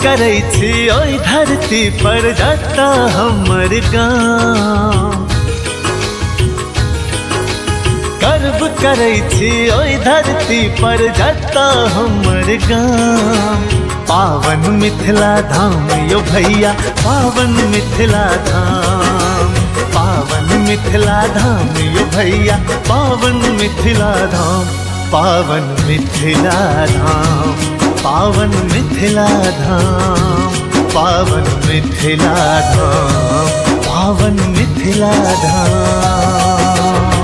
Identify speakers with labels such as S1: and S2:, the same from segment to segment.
S1: करै छी ओई धरती पर जता हमर गाँव। गर्व करै छी ओई धरती पर जता हमर गाँव। पावन मिथिला धाम यो भैया पावन मिथिला धाम। पावन मिथिला धाम यो भैया पावन मिथिला धाम। पावन मिथिला धाम पावन मिथिला धाम। पावन मिथिला धाम पावन मिथिला धाम।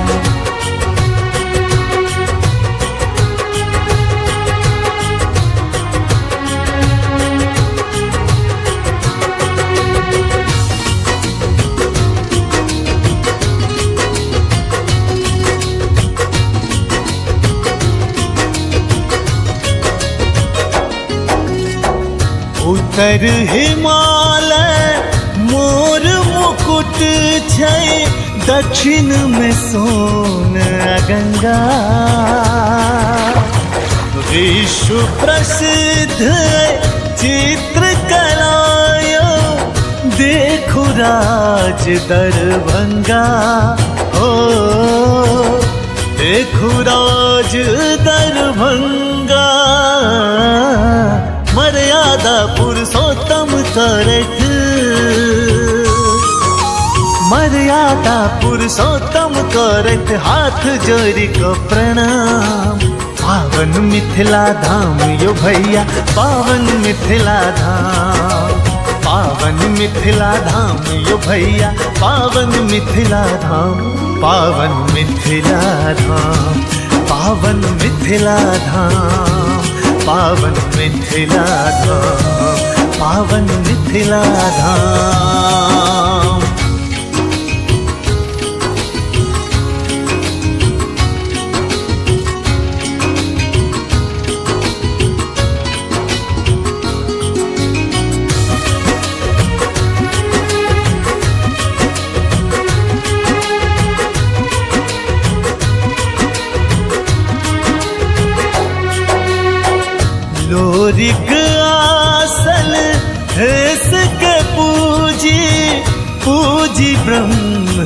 S1: उत्तर हिमालय मोर मुकुट छै, दक्षिण में सोन गंगा। विश्व प्रसिद्ध चित्रकला यो देखो राज दरभंगा। हो देखो राज दरभंगा। मर्यादा पुरुषोत्तम करत, मर्यादा पुरुषोत्तम करत हाथ जोड़ को प्रणाम। पावन मिथिला धाम यो भैया पावन मिथिला धाम। पावन मिथिला धाम यो भैया पावन मिथिला धाम। पावन मिथिला धाम पावन मिथिला धाम। पावन मिथिला धाम पावन मिथिला धाम। लोरिक आसल हेस के पूजी, पूजी ब्रह्म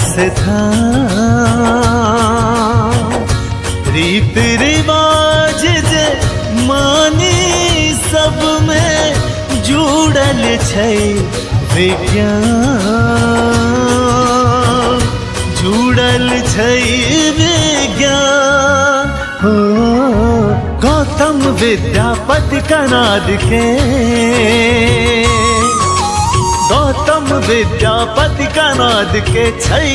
S1: स्थान। रीत रिवाज जे मानी सब में जुड़ल छै विज्ञान। जुड़ल छै विज्ञान। हो गौतम विद्यापति कनाद के, गौतम विद्यापति कनाद के छै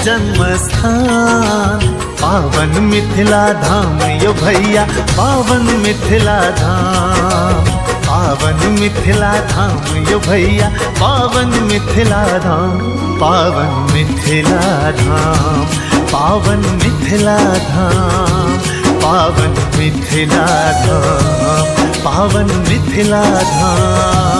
S1: जन्म स्थान। पावन मिथिला धाम यो भैया पावन मिथिला धाम। पावन मिथिला धाम यो भैया पावन मिथिला धाम। पावन मिथिला धाम पावन मिथिला धाम। पावन मिथिला धाम पावन मिथिला धाम।